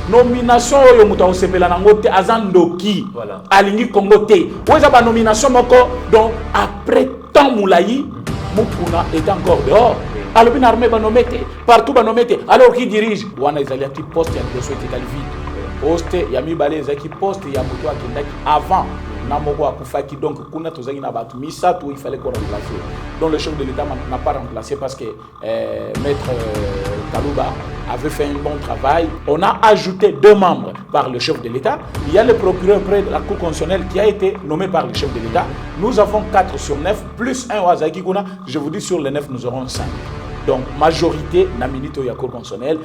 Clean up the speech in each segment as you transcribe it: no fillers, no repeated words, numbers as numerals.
Nomination oyo muta osepela nango te azandoki alingi Congo te oza ba nomination moko donc après tant moulayi mukuna est encore dehors alors bien armée ba nommé te partout ba nommé te alors qui dirige wana ezali qui poste ya dossier étal vide poste ya mibale ezaki poste ya moto akendaki avant na moko akufaki donc kuna tozaki na batu misato il fallait qu'on remplace donc le chef de l'état n'a pas remplacé parce que maître Kalouba avait fait un bon travail. On a ajouté 2 membres par le chef de l'État. Il y a le procureur près de la Cour constitutionnelle qui a été nommé par le chef de l'État. Nous avons 4 sur 9, plus un Wazaki Kuna. Je vous dis, sur les 9, nous aurons 5. Donc, majorité, Naminito ya Cour constitutionnelle,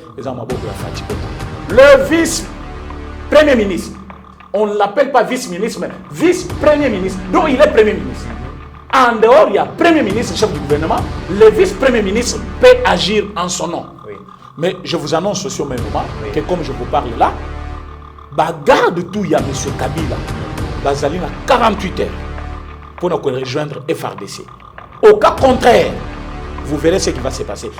le vice-premier ministre, on ne l'appelle pas vice-ministre, mais vice-premier ministre. Donc, il est premier ministre. En dehors, il y a premier ministre, chef du gouvernement. Le vice-premier ministre peut agir en son nom. Mais je vous annonce aussi au même moment que comme je vous parle là, garde tout, il y a M. Kabila, Bazali a 48 heures pour nous rejoindre FRDC. Au cas contraire, vous verrez ce qui va se passer.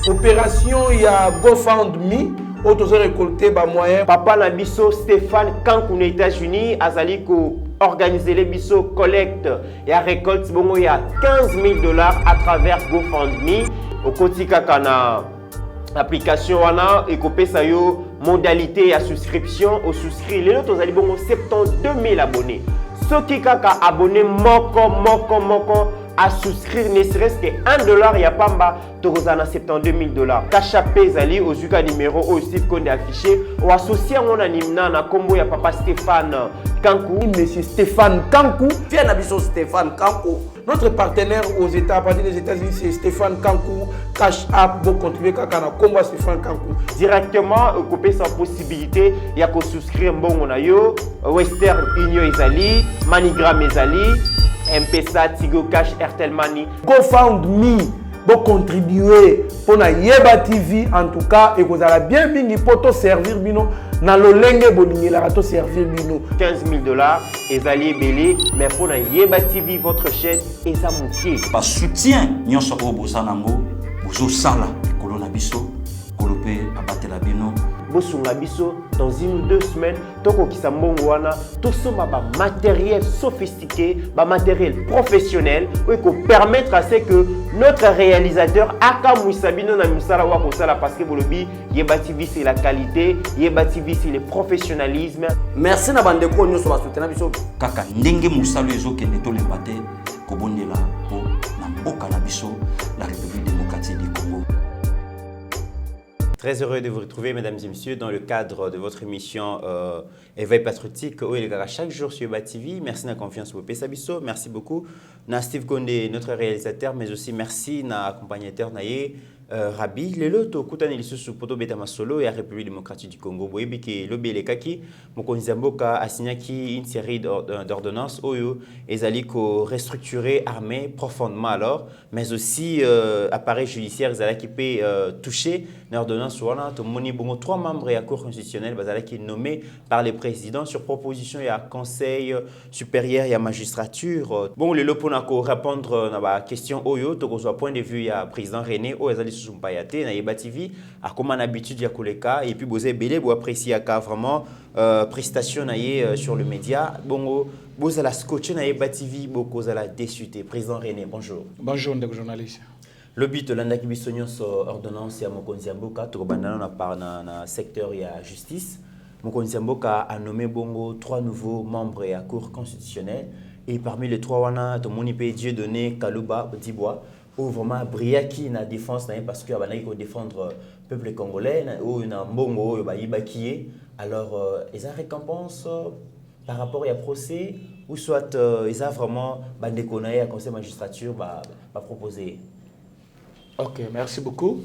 Opération, il y a GoFundMe, autos récolté par moyen. Papa Nabiso Stéphane Kankou aux États-Unis, Azali ko organiser les biso collecte et à récolte, bon, il y a $15,000 à travers GoFundMe. Au Kotika Kana. Application wana ekopesa yo modalité à souscription au souscrit les autres allez bon 72 000 abonnés ceux qui kaka abonné moko à souscrire ne serait-ce que $1 ya pamba tozana $72 000 kachapé zali au zuka numéro au Steve Konde affiché ou associé on animna na combo ya papa Stéphane Kankou monsieur Stéphane Kankou vient na biso Stéphane Kankou. Notre partenaire aux États, à partir des États-Unis, c'est Stéphane Kankou. Cash App, vous contribuez à combat Stéphane Kankou. Directement, couper sans possibilité, il y a qu'à souscrire bon yo, Western Union Ezali, Manigram Ezali, M-Pesa, Tigo Cash, Airtel Money. GoFundMe, vous contribuer pour na Yeba TV en tout cas et vous allez bien bingi pour te servir bino. Na lolenge bolingi la rato servir bino $15,000 ezali belé mais pour na Yeba TV votre chaîne ezamouki ba soutien nyonso ko bosanango bozo sala kolona biso kolope abatela bino bosunga biso dans 1 ou 2 semaines toko kisambongo wana tout ça ba matériel sophistiqué ba matériel professionnel pour permettre à ce que notre réalisateur aka Moussabino na musala wa kosala parce que bolobi Yeba TV c'est la qualité Yeba TV c'est le professionnalisme. Merci na bande ko nyonso ba soutenir biso kaka ndenge musalo ezokende to lembate ko bondela po na mboka na biso la République démocratique du Congo. Très heureux de vous retrouver, mesdames et messieurs, dans le cadre de votre émission Éveil patriotique. Où il est chaque jour sur Yeba TV. Merci de la confiance pour Pesabiso. Merci beaucoup. Na Steve Konde, notre réalisateur, mais aussi merci na accompagnateur Naye Rabi. Le loto kutani lisusu poto betama solo et la République démocratique du Congo. Boyebi ke lobi elekaki mokonzamboka a signé une série d'ordonnances oyo ezali ko restructurer armée profondément alors, mais aussi appareil judiciaire ezali qui peut toucher l'ordonnance wana to moni bongo 3 membres de la Cour constitutionnelle bazali qui nommés par le président sur proposition ya Conseil supérieur ya magistrature. Bon le lopo na ko répondre na ba question oyo to ko point de vue ya président René o ezali Sumpayate na Yeba TV a comme en habitude ya koleka et puis bozé belé bo apprécier ka vraiment prestation naie sur le média bongo bozala scotché na Yeba TV boko zala déçuté. Président René, bonjour. Bonjour ndeko journaliste. Le but de l'andaki bisonyo so ordonnance ya mokonzi mboka to bandana na par na secteur ya justice mokonzi mboka a nommé bongo 3 nouveaux membres de la Cour constitutionnelle et parmi les 3 wana to moni pe Dieu donné Kalouba Dibois ou vraiment Briaki na défense parce que abanaki ko défendre peuple congolais ou na mbongo yo ba yibakié alors ils ont récompense par rapport à procès ou soit ils ont vraiment bandeko na ya conseil magistrature ba proposer. OK, merci beaucoup.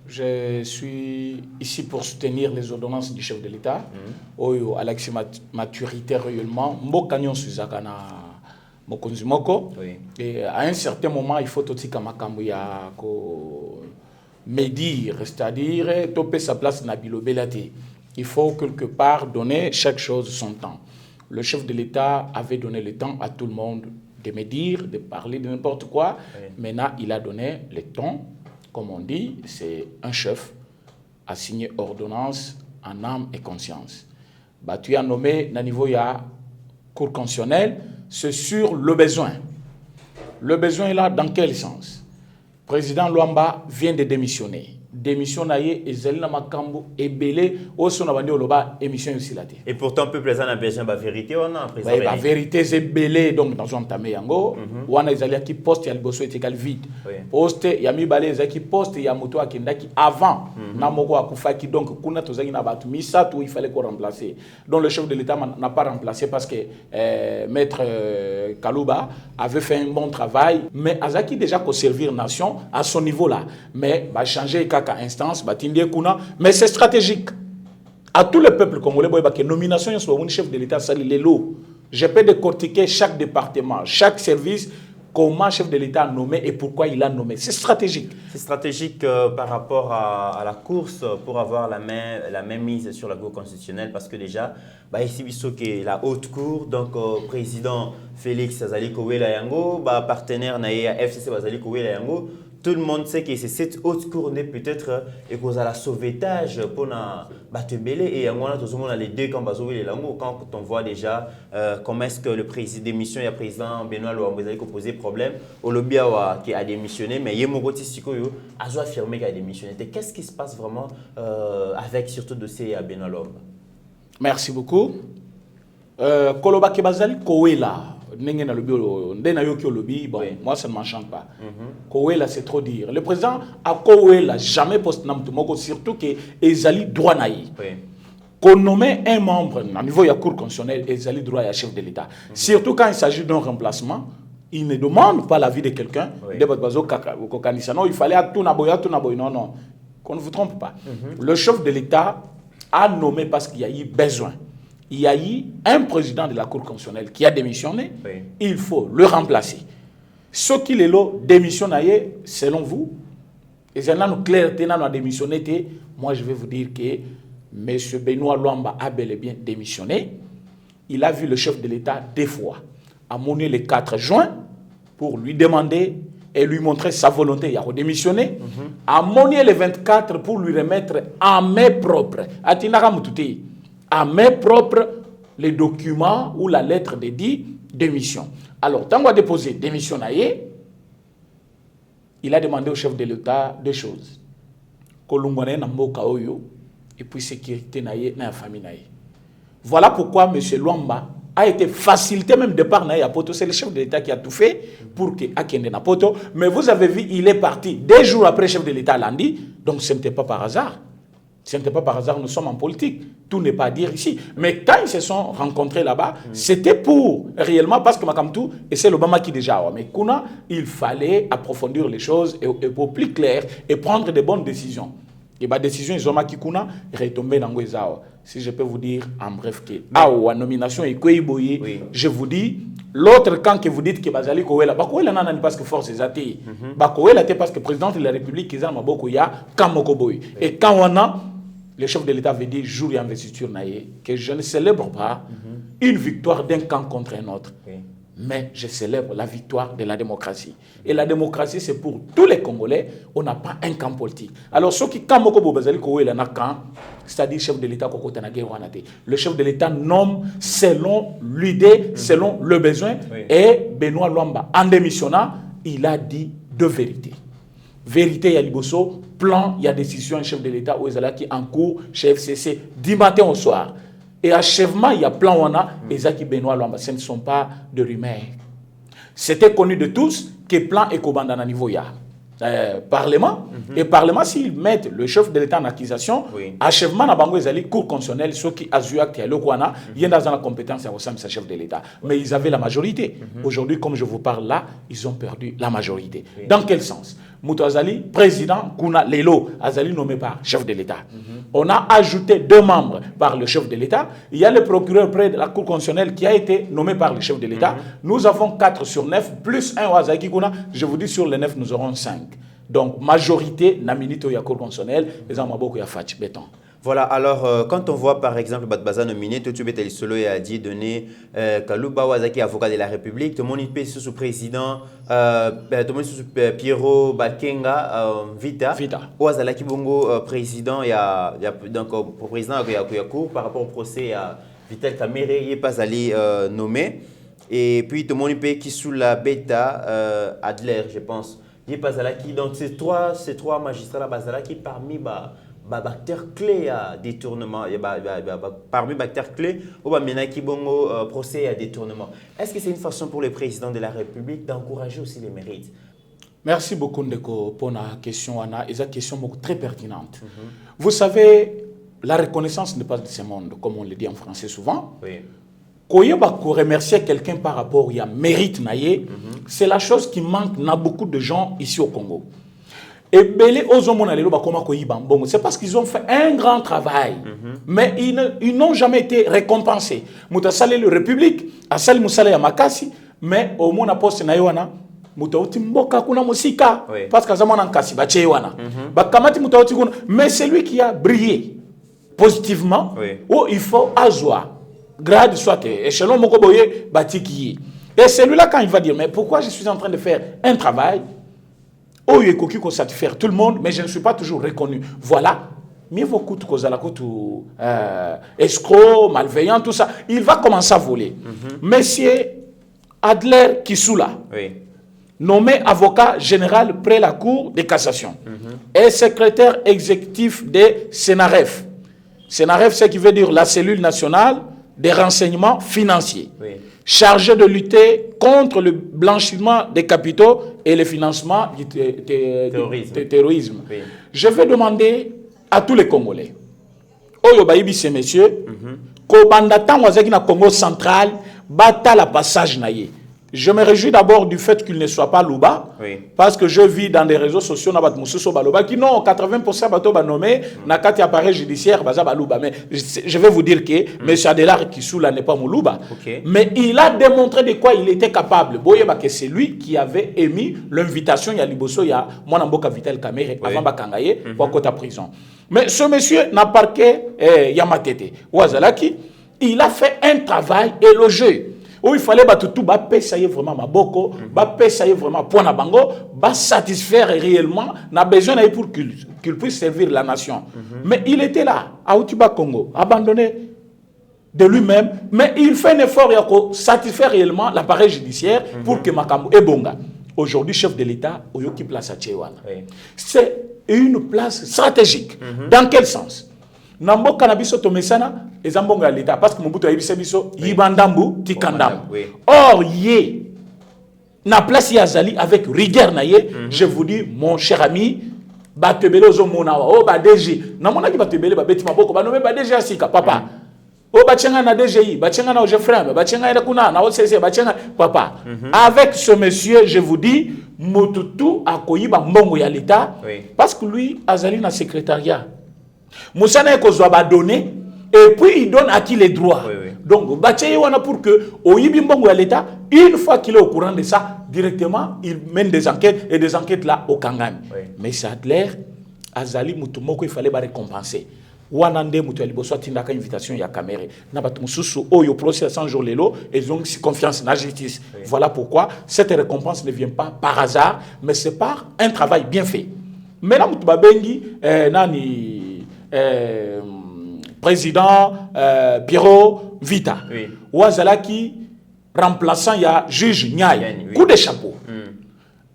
Je suis ici pour soutenir les ordonnances du chef de l'État. Oyo Alexis maturité réellement mbokanyon suzakana mokonzi moko. Et à un certain moment il faut totika makambo ya ko médire, c'est-à-dire topé sa place na bilobelate. Il faut quelque part donner chaque chose son temps. Le chef de l'État avait donné le temps à tout le monde de me dire, de parler de n'importe quoi. Maintenant, il a donné le temps comme on dit, c'est un chef a signé ordonnance en âme et conscience. Bah, tu as nommé, à niveau, il y a cour constitutionnelle, c'est sur le besoin. Le besoin est là dans quel sens? Président Luamba vient de démissionner. Démission naïe et Zelina Makambo et Belé au son abandé au loba émission aussi là. Et pourtant peuple ça n'a besoin de vérité on a président. La vérité c'est Belé donc dans un tamé yango ou on a Zalia qui poste il y a le bosso est égal vide. Poste il y a mi balé qui poste il y a moto akenda qui avant na moko akufa qui donc kuna tozaki na batu misa tout il fallait qu'on remplace. Donc le chef de l'État n'a pas remplacé parce que maître Kalouba avait fait un bon travail mais Azaki déjà pour servir nation à son niveau là mais va changer instance, mais c'est stratégique. À tout le peuple congolais, que nomination soit un chef de l'État, ça les lots. Je peux décortiquer chaque département, chaque service, comment le chef de l'État a nommé et pourquoi il a nommé. C'est stratégique. C'est stratégique par rapport à la course pour avoir la même mise sur la Cour constitutionnelle parce que déjà, ici, il la haute cour, donc président Félix Azali Kowela Yango, partenaire naïa FCC Azali Kowela Yango. Tout le monde sait que c'est cette haute cour peut-être et cause à la sauvetage pour na batebele et on a tout le monde les deux quand on voit déjà comment est-ce que le président démission il y a président Benoît Luamba qui a posé problème au lobby qui a démissionné mais Yemogoti Sikoyo a affirmé qu'il a démissionné. Qu'est-ce qui se passe vraiment avec surtout dossier à Benoît Luamba? Merci beaucoup. Koloba Kebazali Kowela. Bon, moi ça ne m'enchante pas. Kowela c'est trop dire. Le président a Kowela jamais posté surtout que Ezali droit naï. Qu'on nomme un membre à niveau de la Cour constitutionnelle, Ezali droit à chef de l'État. Surtout quand il s'agit d'un remplacement, il ne demande pas l'avis de quelqu'un. Il fallait à tout naboya. Non, qu'on ne vous trompe pas. Le chef de l'État a nommé parce qu'il y a eu besoin. Il y a eu un président de la Cour constitutionnelle qui a démissionné, il faut le remplacer. Ce qui est là, démissionné, selon vous, et c'est là nous clarté, nous a démissionné, moi je vais vous dire que M. Benoît Luamba a bel et bien démissionné. Il a vu le chef de l'État 2 fois, a monné le 4 juin pour lui demander et lui montrer sa volonté. Il a redémissionné, a monné le 24 pour lui remettre en main propre. À main propre les documents ou la lettre de dit démission. Alors, tant qu'on a déposé démission, il a demandé au chef de l'État 2 choses. Et puis sécurité dans la famille. Voilà pourquoi M. Luamba a été facilité même départ à Poto. C'est le chef de l'État qui a tout fait pour que Akende na Poto. Mais vous avez vu, il est parti 2 jours après le chef de l'État l'a dit. Donc ce n'était pas par hasard. Ce n'était pas par hasard, nous sommes en politique. Tout n'est pas à dire ici. Mais quand ils se sont rencontrés là-bas, c'était pour réellement, parce que Makamtou, et c'est l'Obama qui déjà, mais Kuna, il fallait approfondir les choses et pour plus clair et prendre de bonnes décisions. Et ma décision, ils ont marqué Kuna, retomber dans Guézao. Si je peux vous dire en bref que, la nomination est Kouéboye, je vous dis, l'autre camp que vous dites que Bazali Kowela, Kowela n'a pas parce que force est athée. Kowela était parce que le président de la République, Kizan Mabokoya, Kamokoboy. Et quand on a, le chef de l'État avait dit, jour d'investiture, que je ne célèbre pas une victoire d'un camp contre un autre. Mais je célèbre la victoire de la démocratie. Et la démocratie, c'est pour tous les Congolais. On n'a pas un camp politique. Alors, ceux qui c'est-à-dire chef de l'État, le chef de l'État nomme selon l'idée, selon le besoin. Et Benoît Luamba, en démissionnant, il a dit 2 vérités. Vérité, il y a Liboso, plan, il y a décision, un chef de l'État, où il qui en cours, chez FCC, 10 matin au soir. Et achèvement, il y a plan Wana et Zaki Benoît Luamba. Ce ne sont pas de rumeurs. C'était connu de tous que plan Ekobanda à niveau ya. Parlement. Et Parlement, s'ils mettent le chef de l'État en accusation, achèvement à Bango Ezali, Cour constitutionnelle, ceux qui azuak et Lokwana, il y a dans la compétence à Osam, chef de l'État. Mais ils avaient la majorité. Aujourd'hui, comme je vous parle là, ils ont perdu la majorité. Dans quel sens? Mouto Azali, président, Kuna Lelo, Azali nommé par chef de l'État. On a ajouté 2 membres par le chef de l'État. Il y a le procureur près de la Cour constitutionnelle qui a été nommé par le chef de l'État. Nous avons 4 sur 9, plus 1 au Azaki Kuna. Je vous dis, sur les 9, nous aurons 5. Donc, majorité, na minito ya Cour constitutionnelle, les Amaboko ya Fatih Béton. Voilà, alors quand on voit par exemple Batbaza nominé, tout le monde solo et a dit donner Kalouba Wazaki avocat de la République, tout le monde est sous président, tout le monde sous Pierrot Bakenga Vita, Wazalaki Bongo président, il y a donc pour président il y a cours par rapport au procès à Vital Kamere, il n'est pas allé nommer, et puis tout le monde est qui sous la bêta Adler, je pense, il n'est pas allé. Donc ces trois magistrats là, Bazalaki parmi acteurs clés à détournement, parmi les acteurs clés, au procès à détournement. Est-ce que c'est une façon pour le président de la République d'encourager aussi les mérites? Merci beaucoup Ndeko pour la question, Anna. Et cette question est très pertinente. Vous savez, la reconnaissance n'est pas de ce monde, comme on le dit en français souvent. Oui. Quand on remercier quelqu'un par rapport à mérite, c'est la chose qui manque dans beaucoup de gens ici au Congo. Et Belé c'est parce qu'ils ont fait un grand travail, mais ils n'ont jamais été récompensés. Moutassalé le République, Assali Moussale Yamakasi, mais au moins poste na yoana, Moutauti Mboka kuna musika, parce que Zamana Nkasi bache yoana. Bakamati Moutauti kuna, mais c'est lui qui a brillé positivement. Où il faut azwa, grade soit échelon mokoboye batiki. Et celui-là quand il va dire mais pourquoi je suis en train de faire un travail? Oh, il y a satisfaire tout le monde, mais je ne suis pas toujours reconnu. Voilà. Mieux vaut escroc, malveillant, tout ça. Il va commencer à voler. Monsieur Adler Kissoula, nommé avocat général près la Cour de cassation, et secrétaire exécutif de Sénaref. Sénaref, c'est qui veut dire la cellule nationale des renseignements financiers. Chargé de lutter contre le blanchiment des capitaux et le financement du terrorisme. Je vais demander à tous les Congolais, ces messieurs, qu'au Bandatan, au Congo central, bata la passage naïe. Je me réjouis d'abord du fait qu'il ne soit pas Louba, parce que je vis dans des réseaux sociaux qui non, 80% bateau ba nommé, na kati appareil judiciaire baza ba Louba. Mais je vais vous dire que M. Adelar Kissoula n'est pas mon Louba. Mais il a démontré de quoi il était capable. Boyeba que c'est lui qui avait émis l'invitation ya Liboso ya Mwanamboka Vital Kamere avant Bakangaye pour côté prison. Mais ce monsieur n'a parqué Yamatete. Ouazalaki, il a fait un travail élogieux. Où il fallait tout payer vraiment ma boko, payer vraiment pour na bango, satisfaire réellement n'a besoin pour qu'il puisse servir la nation. Mais il était là à Outiba Congo, abandonné de lui-même, mais il fait un effort pour satisfaire réellement l'appareil judiciaire pour que Makambo et Bonga. Aujourd'hui chef de l'État oyoki place à Tchewana. C'est une place stratégique. Dans quel sens? Nambo Kanabiso Tomesana et Zambonga l'État parce que Mobutu a biso Yibandambu Tikandam. Or yé na place Yazali avec rigueur naye, je vous dis mon cher ami batebele ozomona o ba DG na mona ki batebele ba beti maboko ba nomé ba DG asika papa o bachenga na DGI bachenga na Ojefrem bachenga na kuna na OCC bachenga papa avec ce monsieur je vous dis Motutu akoyiba mbongo ya l'État parce que lui azali na secrétariat Moussana Kozwa donné et puis il donne à qui les droits. Donc, pour que au Yibimbongo à l'État, une fois qu'il est au courant de ça, directement, il mène des enquêtes et des enquêtes là au Kangami. Mais ça a l'air, Azali Moutoumoko, il fallait récompenser. Wanande Moutuali Bosso Tindaka invitation ya Kamere. Nabatumususu Oyo procès 100 jours lelo et donc confiance dans la justice. Voilà pourquoi cette récompense ne vient pas par hasard, mais c'est par un travail bien fait. Maintenant, Moutubabengi, Nani. Président Pierrot Vita. Ouazalaki remplaçant il y a juge Niaï. Coup de chapeau.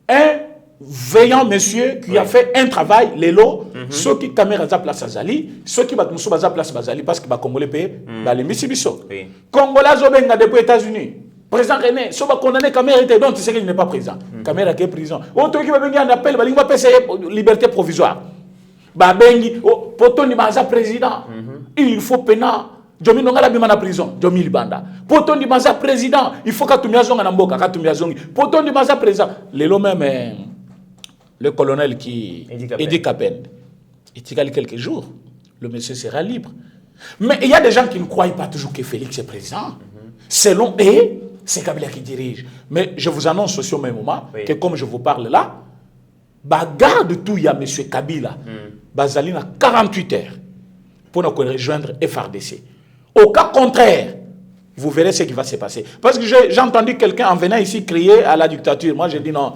Un veillant monsieur qui a fait un travail, les lots, ceux qui caméra za place Azali, ceux qui battent za place Bazali parce que les Congolais payent les Missibiso. Congolais Zobenga depuis les États-Unis. Président René, si on va condamner Kamera, donc tu sais qu'il n'est pas président. Kamera qui est prison. Autre qui va venir en appel, il va payer liberté provisoire. Babengi, poto ni baza président. Il faut pena. Jomi nongala bima na prison. Jomi libanda. Poto ni baza président. Il faut katumia zonga na mboka, katumia zongi. Poto ni baza président. Lelo même le colonel qui Edi Kapen. Il y a quelques jours, le monsieur sera libre. Mais il y a des gens qui ne croient pas toujours que Félix est président. Selon eux, c'est Kabila qui dirige. Mais je vous annonce aussi au même moment que comme je vous parle là, garde tout, il y a M. Kabila, Bazalina 48 heures pour nous rejoindre FRDC. Au cas contraire, vous verrez ce qui va se passer. Parce que j'ai entendu quelqu'un en venant ici crier à la dictature. Moi, j'ai dit non.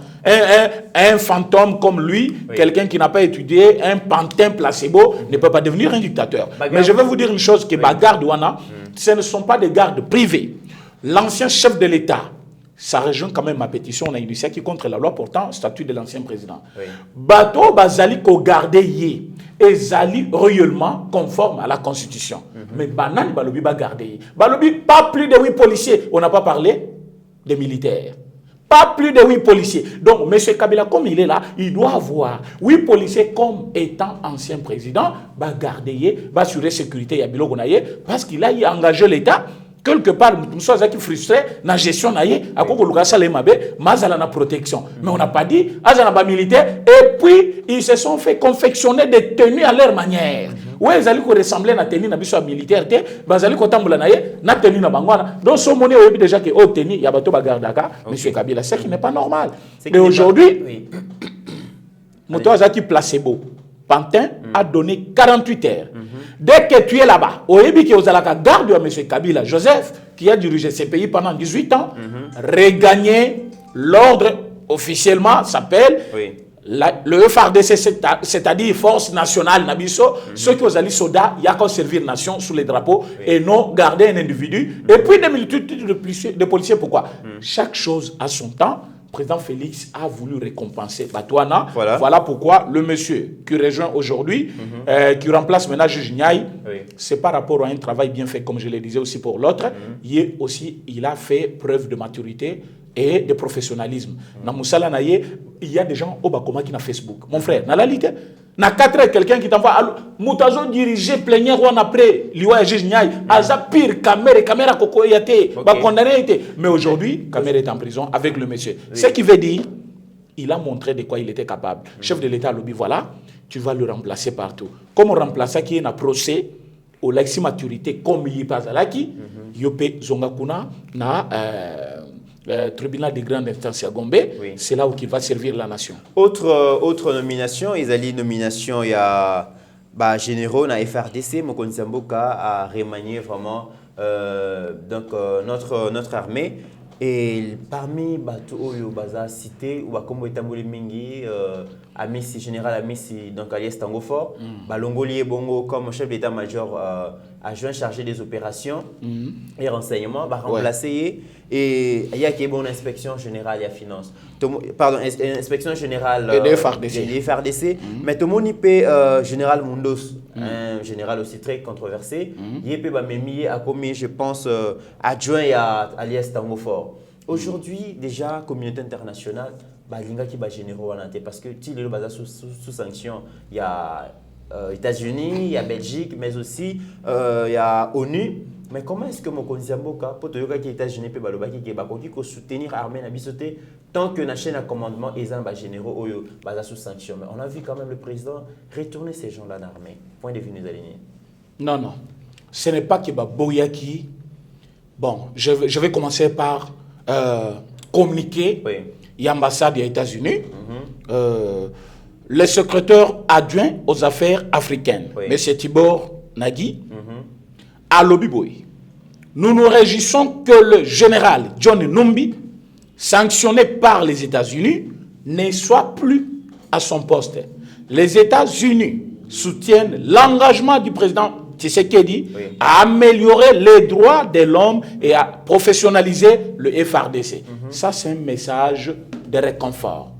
Un fantôme comme lui, quelqu'un qui n'a pas étudié, un pantin placebo, ne peut pas devenir un dictateur. Mais je vais vous dire une chose, que Bagarre Douana, ce ne sont pas des gardes privés. L'ancien chef de l'État, ça rejoint quand même ma pétition, on a initié qui contre la loi portant statut de l'ancien président. Bateau Bazali ko garder yé et Zali réellement conforme à la Constitution. Mais Banan Balobi ba garder. Balobi pas plus de 8 policiers. On n'a pas parlé des militaires. Pas plus de 8 policiers. Donc, M. Kabila, comme il est là, il doit avoir 8 policiers comme étant ancien président, va garder, va assurer la sécurité, parce qu'il a engagé l'État. Quelque part, nous sommes frustrés dans la gestion, à la protection. Mais on n'a pas dit, à militaire, et puis ils se sont fait confectionner des tenues à leur manière. Oui, ils allaient ressembler à la tenue militaire, ils allaient na tenue na bangwana. Donc, ce monnaie, on déjà que haute tenue, il y a bateau bagardaka, M. Kabila, c'est qui n'est pas normal. Et aujourd'hui, Moto Azaki placebo, Pantin a donné 48 heures. Dès que tu es là-bas, au Hébi qui est aux garde de M. Kabila Joseph, qui a dirigé ce pays pendant 18 ans, regagner l'ordre officiellement s'appelle le FRDC, c'est-à-dire Force Nationale Nabiso, ceux qui ont allé soda, il y a qu'à servir nation sous les drapeaux et non garder un individu. Et puis des multitudes de policiers, pourquoi chaque chose a son temps. Le président Félix a voulu récompenser Batouana. Voilà pourquoi le monsieur qui rejoint aujourd'hui, qui remplace maintenant Juge Niaï, c'est par rapport à un travail bien fait, comme je le disais aussi pour l'autre. Il a fait preuve de maturité et de professionnalisme. Dans Moussala Naye, il y a des gens au Bakoma qui na Facebook. Mon frère, dans la Ligue, na 4 heures, quelqu'un qui t'envoie Moutazo dirigé plénière ou après Liwa Juge Niaï, Aza pire, caméra Koko Yate, condamné été. Mais aujourd'hui, caméra est en prison avec le monsieur. Ce qui veut dire, il a montré de quoi il était capable. Chef de l'État lobby, voilà, tu vas le remplacer partout. Comme on remplace qui est un procès, au laxi maturité, comme il passe à l'aki, Yope Zongakuna, na tribunal de grande instance à Gombe, c'est là où il va servir la nation. Autre nomination, il y a une nomination, il y a généraux dans FRDC, Mokonzi Samboka a remanié vraiment notre armée. Et parmi Batou Baza cité, ou comme Etamboli Mingi, Amissi, général Amissi, donc Alias Tangofort, Balongoli Bongo comme chef d'état-major adjoint chargé des opérations et renseignements, remplacé. Et il y a qui est bon inspection générale et finance. Pardon, inspection générale de FRDC. Mais tout le monde peut général Mundos, un général aussi très controversé. Il peut même à commis, je pense, adjoint à Alias Tangofort. Aujourd'hui, déjà, communauté internationale, Balinga qui va généraux parce que si le bazar sous sanction, il y a États-Unis, il y a Belgique, mais aussi il y a ONU. Mais comment est-ce que Mokonzi Mboka, pour te dire que les États-Unis peuvent soutenir l'armée tant que la chaîne à commandement est un généraux sous sanction? Mais on a vu quand même le président retourner ces gens-là dans l'armée. Point de vue nous aligner. Non. Ce n'est pas que Boyaki. Bon, je vais commencer par communiquer. L'ambassade des États-Unis. Le secrétaire adjoint aux affaires africaines, M. Tibor Nagui, à Lobiboy. Nous nous réjouissons que le général John Numbi, sanctionné par les États-Unis, ne soit plus à son poste. Les États-Unis soutiennent l'engagement du président Tshisekedi à améliorer les droits de l'homme et à professionnaliser le FRDC. Ça, c'est un message de réconfort.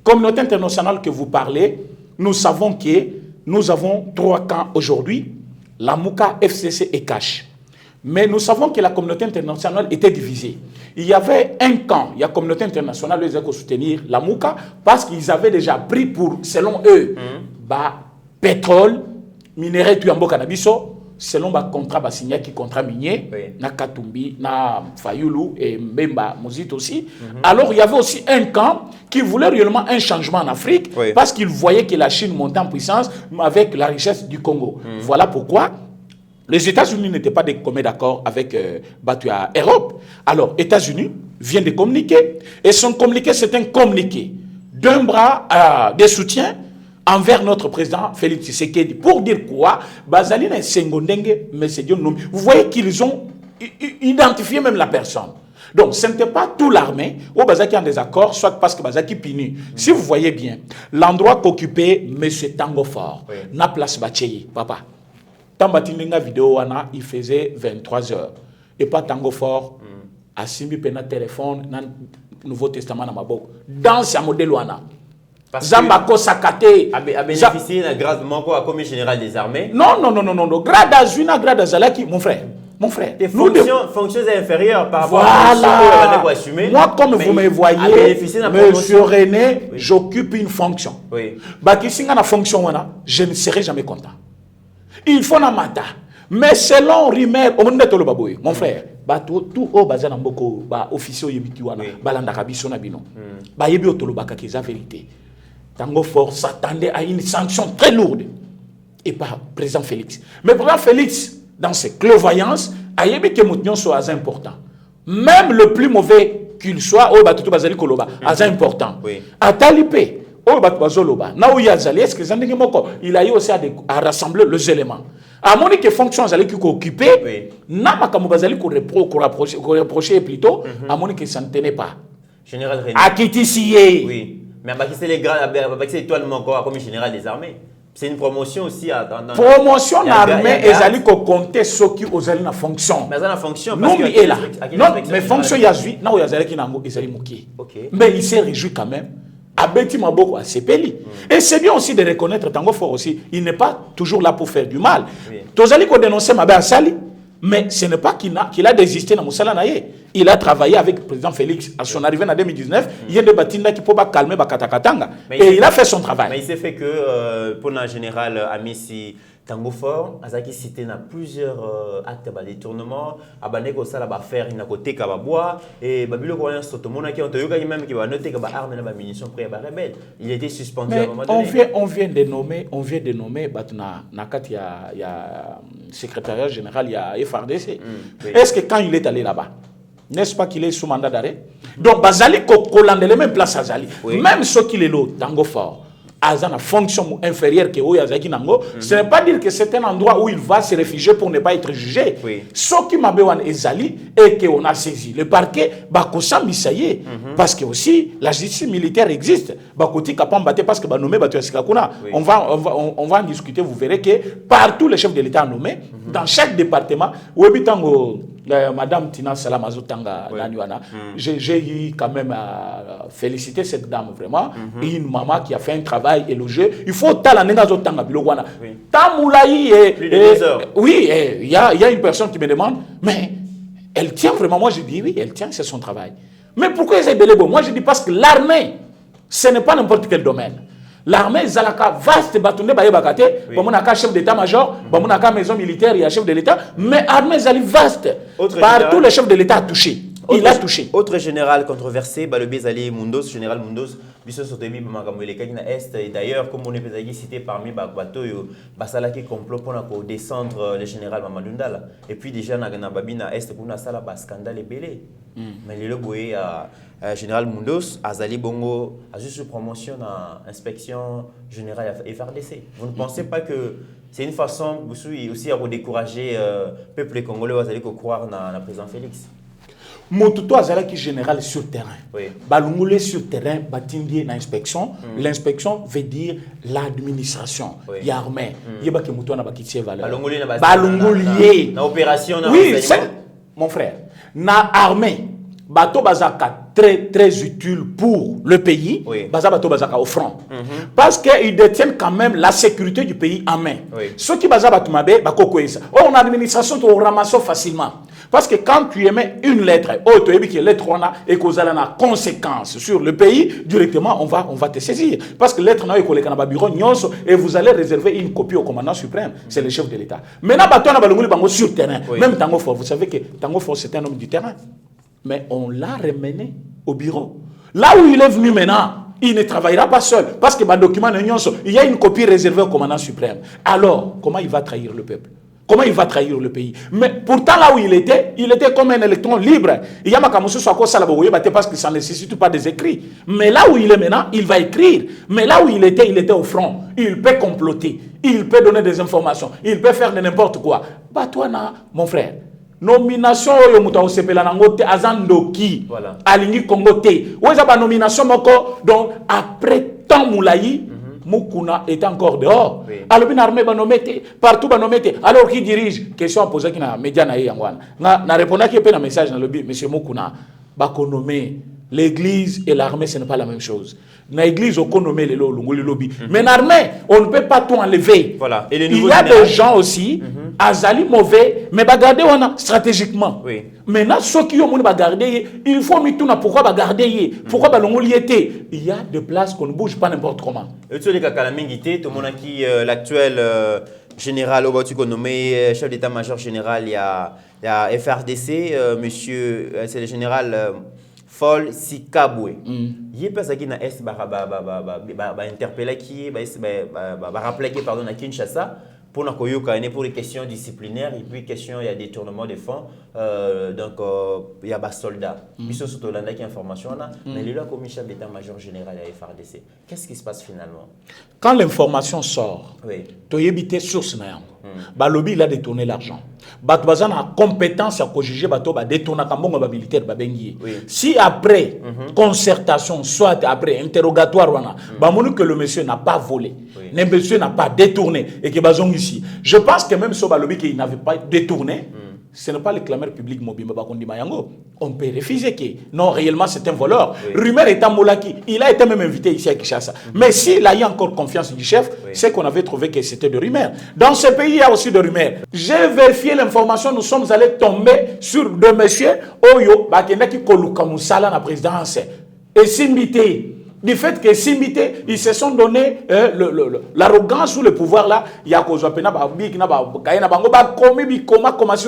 Communauté internationale que vous parlez, nous savons que nous avons 3 camps aujourd'hui, la Mouka, FCC et CACH. Mais nous savons que la communauté internationale était divisée. Il y avait un camp, il y a la communauté internationale qui a soutenir la Mouka parce qu'ils avaient déjà pris pour, selon eux, pétrole, minerai, tuyambo cannabiso, selon le contrat signé qui contrat minier, na Katumbi, na Fayulu et Mbemba Mozit aussi. Alors il y avait aussi un camp qui voulait réellement un changement en Afrique parce qu'il voyait que la Chine montait en puissance avec la richesse du Congo. Voilà pourquoi les États-Unis n'étaient pas d'accord avec Batua Europe. Alors, États-Unis viennent de communiquer. Et son communiqué, c'est un communiqué d'un bras de soutien envers notre président Félix Tshisekedi. Pour dire quoi? Bazalina Sengondenge, mais c'est Dieu nommé. Vous voyez qu'ils ont identifié même la personne. Donc, ce n'était pas tout l'armée au Bazaki en désaccord, soit parce que Bazaki pini. Si vous voyez bien, l'endroit qu'occupait M. Tango Fort, na place Bacheyi, papa. Tambatinga vidéo, il faisait 23 heures. Et pas Tango Fort, à Simbi Pena téléphone, dans le Nouveau Testament dans ma bouche. Dans ce modèle, Zambako Sakate a bénéficié d'un grade manquant à commis général des armées. Non. Grade Azuna, grade Azalaki, mon frère. Tes fonctions inférieures par rapport à assumer. Moi, comme vous me voyez, monsieur René, j'occupe une fonction. Oui. Si une fonction, je ne serai jamais content. Il faut na mata. Mais selon Rimer, mon frère, tout au bazan mboko ba officier yebiki wana balanda kabiso na bino. Ba yebi otolobaka ki za vérité. Tango Fort s'attendait à une sanction très lourde et par président Félix. Mais président Félix, dans ses clairvoyances, a yebi que moutnion soit important. Même le plus mauvais qu'il soit, oh batutu bazali koloba, assez important. A talipé, oh batu bazoloba. Na ou yazali, est-ce que zandenge moko, il a eu aussi à rassembler les éléments. À mon que fonction zali qui occupé, na makamu bazali ko reprocher plutôt, à mon que ça ne tenait pas. Général René. A Kitisiye. Oui. Mais c'est les grades, c'est l'étoile encore comme général des armées. C'est une promotion aussi. Promotion armée et zali ko compter ceux qui osali na fonction. Mais la fonction. Non, mais est là. Non, mais fonction yazui, na yazali ki nango ezali muki. Mais il s'est réjoui quand même. Abeti Maboko a sepeli. Et c'est bien aussi de reconnaître Tango Fort aussi. Il n'est pas toujours là pour faire du mal. Tozali ko dénoncer Mabé Assali, mais ce n'est pas qu'il a désisté dans Moussala Naye. Il a travaillé avec le président Félix à son arrivée en 2019. Il y a des bâtiments qui peuvent calmer Bakatakatanga. Et il a fait son travail. Mais il s'est fait que pour le général Amissi Tango Fort, Azaki cité dans plusieurs actes de détournement, Abaneko Sala va faire une côté Kababois et Babilo Koyan Sotomona qui ont même qui va noter que armes et munitions près à rebelle. Il était suspendu à un moment donné. On vient de nommer Batna Nakati il y a secrétariat général, il y a FRDC. Est-ce que quand il est allé là-bas, n'est-ce pas qu'il est sous mandat d'arrêt? Donc Bazali Kokolande les mêmes places à Zali. Même ceux qui les lotent, Tango Fort. À une fonction inférieure que Oyazaki Nango, ce n'est pas dire que c'est un endroit où il va se réfugier pour ne pas être jugé. Ce qui m'a besoin Ezali et qu'on a saisi le parquet, Bakosa Misaye, parce que aussi la justice militaire existe. Bakoti Kapambate parce que nommé Batuasikakuna. On va en discuter, vous verrez que partout les chefs de l'État nommés, dans chaque département, Webitango. Madame Tina Salamazotanga Nanyuana, j'ai eu quand même à féliciter cette dame vraiment, une maman qui a fait un travail élogieux. Il faut talanenga zotanga bilogwana. Tamoulaï oui, il y a une personne qui me demande, mais elle tient vraiment. Moi je dis oui, elle tient, c'est son travail. Mais pourquoi elle est belébon? Moi je dis parce que l'armée, ce n'est pas n'importe quel domaine. L'armée Zalaka vaste bâtonné baye bakate, bamonaka chef d'état-major, bamonaka maison militaire, il y a chef de l'État, mais l'armée Zali vaste. Partout le chef de l'État a touché. Il a touché. Autre général controversé, le Bezali Mundos, général Mundos, Bisso Sotebi Bamakamouele Kagina Est, et d'ailleurs, comme on est cité parmi Bakbatoyo, Basalaki complot pour descendre le général Mamadundala. Et puis déjà, Babina Est, pour Nasala, scandale et belé. Mais le Boé général Mundos, Azali Bongo, a juste une promotion à inspection générale FRDC. Vous ne pensez pas que c'est une façon aussi à décourager le peuple congolais, à croire dans le président Félix? Motuto azala qui général sur terrain. Balungule sur terrain, batindi na inspection. L'inspection veut dire l'administration. Il y a armée. Il y a qui muto na bakitie valeur. Balungule na opération na oui, mon frère. Na armée. Bato bazaka très utile pour le pays. Baza bato bazaka au front. Parce qu'ils détiennent quand même la sécurité du pays en main. Ceux qui baza bato mabe bakoko esa. Oh, en administration tu ramasses facilement. Parce que quand tu émets une lettre, tu émets que lettre on a et qu'on a une conséquence sur le pays, directement on va te saisir. Parce que lettre n'a pas le bureau et vous allez réserver une copie au commandant suprême, c'est le chef de l'État. Maintenant, bateau na balunguli bango sur terrain. Même Tango Fort, vous savez que Tango Fort c'est un homme du terrain. Mais on l'a ramené au bureau. Là où il est venu maintenant, il ne travaillera pas seul. Parce que il y a une copie réservée au commandant suprême. Alors, comment il va trahir le peuple? comment il va trahir le pays? Mais pourtant, là où il était comme un électron libre. Il y a Makamousou Swako Salaboye, parce que ça ne nécessite pas des écrits. Mais là où il est maintenant, il va écrire. Mais là où il était au front. Il peut comploter, il peut donner des informations, il peut faire de n'importe quoi. Bah, toi, mon frère, nomination oyo muta osepela nango te azandoki voilà. Alingi Congo te. Oueza ba nomination moko donc après tant moulayi Mukuna est encore dehors. Oui. Alors bien armé ba nommé partout ba nommé alors qui dirige question à poser qui na média na yangwana. Na répondre qui pe na message na lobby monsieur Mukuna ba nommé l'église et l'armée ce n'est pas la même chose. Dans l'église, on connaît les lobby. Mais dans l'armée, on ne peut pas tout enlever. Voilà. Et il y a des gens aussi, azali mauvais, mais garder stratégiquement. Oui. Maintenant, ceux qui ont garder, il faut mettre tout pourquoi garder, pourquoi l'ongoliété. Il y a des places qu'on ne bouge pas n'importe comment. Et tu sais, tout le monde qui l'actuel général Obatuko nommé chef d'état-major général, il y a FRDC, monsieur, c'est le général Fall Sikabwe. Il y a personne qui n'a est interpellé qui rappelé pardon à Kinshasa pour les questions disciplinaires et puis questions il y a détournement de fonds donc il y a des soldats. Mission surtout là qui information là mais il a commis chef d'état-major général à FRDC. Qu'est-ce qui se passe finalement? Quand l'information sort, oui. Tu as évité source na yango. Ba lobby il a détourné l'argent. Bato bazana compétence à juger bato ba détourner kambongo ba militaire ba bengi. Si après concertation soit après interrogatoire wana ba monu que le monsieur n'a pas volé, le monsieur n'a pas détourné et que bazong ici. Je pense que même so ba lobby qu'il n'avait pas détourné. Ce n'est pas le clameur public mobile. On peut refuser que non, réellement c'est un voleur. Rumeur est en Molaki. Il a été même invité ici à Kinshasa. Mais s'il a eu encore confiance du chef, c'est qu'on avait trouvé que c'était de rumeurs. Dans ce pays, il y a aussi de rumeurs. J'ai vérifié l'information. Nous sommes allés tomber sur deux messieurs. Oyo, qui Koluka Moussala, la présidence. Et Simbité. Du fait que Simbité, ils se sont donné l'arrogance ou le pouvoir là, il y a sur